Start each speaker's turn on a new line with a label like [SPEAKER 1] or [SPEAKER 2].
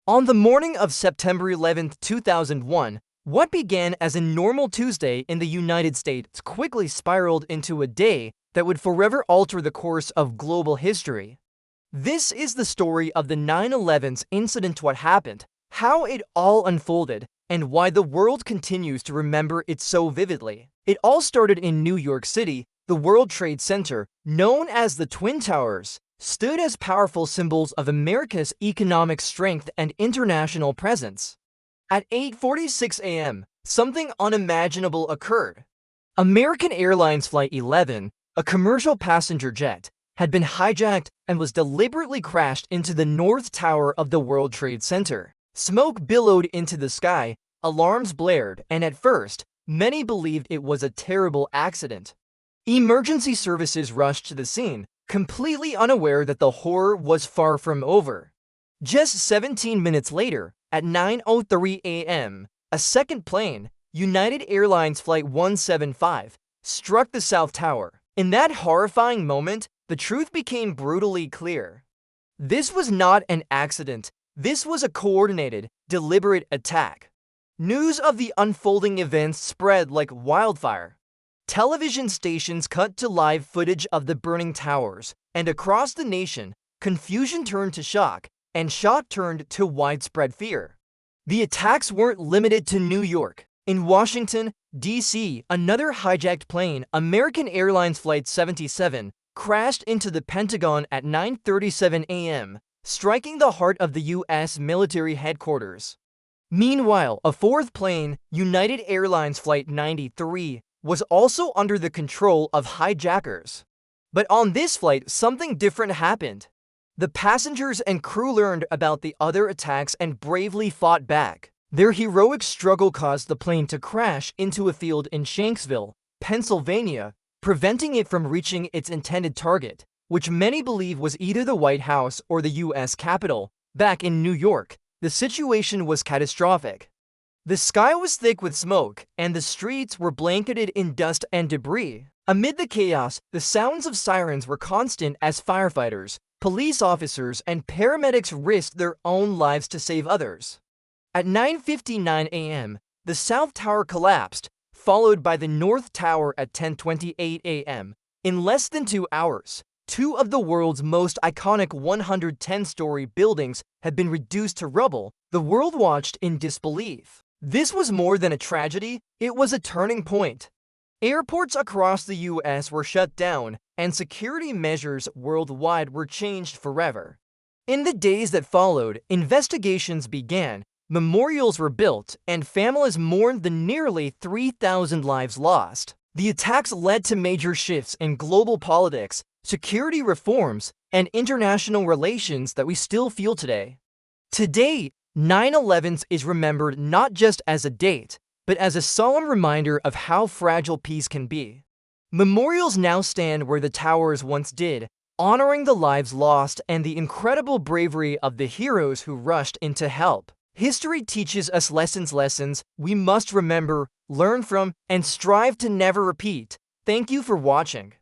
[SPEAKER 1] On the morning of September 11, 2001, what began as a normal Tuesday in the United States quickly spiraled into a day that would forever alter the course of global history. This is the story of the 9/11's incident, what happened, how it all unfolded, and why the world continues to remember it so vividly. It all started in New York City. The World Trade Center, known as the Twin Towers, stood as powerful symbols of America's economic strength and international presence. At 8:46 a.m., something unimaginable occurred. American Airlines Flight 11, a commercial passenger jet, had been hijacked and was deliberately crashed into the North Tower of the World Trade Center. Smoke billowed into the sky, alarms blared, and at first, many believed it was a terrible accident. Emergency services rushed to the scene, completely unaware that the horror was far from over. Just 17 minutes later, at 9:03 a.m., a second plane, United Airlines Flight 175, struck the South Tower. In that horrifying moment, the truth became brutally clear. This was not an accident. This was a coordinated, deliberate attack. News of the unfolding events spread like wildfire. Television stations cut to live footage of the burning towers, and across the nation, confusion turned to shock, and shock turned to widespread fear. The attacks weren't limited to New York. In Washington, D.C., another hijacked plane, American Airlines Flight 77, crashed into the Pentagon at 9:37 a.m., striking the heart of the U.S. military headquarters. Meanwhile, a fourth plane, United Airlines Flight 93, was also under the control of hijackers. But on this flight, something different happened. The passengers and crew learned about the other attacks and bravely fought back. Their heroic struggle caused the plane to crash into a field in Shanksville, Pennsylvania, preventing it from reaching its intended target, which many believe was either the White House or the U.S. Capitol. Back in New York, the situation was catastrophic. The sky was thick with smoke, and the streets were blanketed in dust and debris. Amid the chaos, the sounds of sirens were constant as firefighters, police officers, and paramedics risked their own lives to save others. At 9:59 a.m., the South Tower collapsed, followed by the North Tower at 10:28 a.m. In less than 2 hours, two of the world's most iconic 110-story buildings had been reduced to rubble. The world watched in disbelief. This was more than a tragedy, it was a turning point. Airports across the U.S. were shut down, and security measures worldwide were changed forever. In the days that followed, investigations began, memorials were built, and families mourned the nearly 3,000 lives lost. The attacks led to major shifts in global politics, security reforms, and international relations that we still feel today. Today, 9/11 is remembered not just as a date, but as a solemn reminder of how fragile peace can be. Memorials now stand where the towers once did, honoring the lives lost and the incredible bravery of the heroes who rushed in to help. History teaches us lessons we must remember, learn from, and strive to never repeat. Thank you for watching.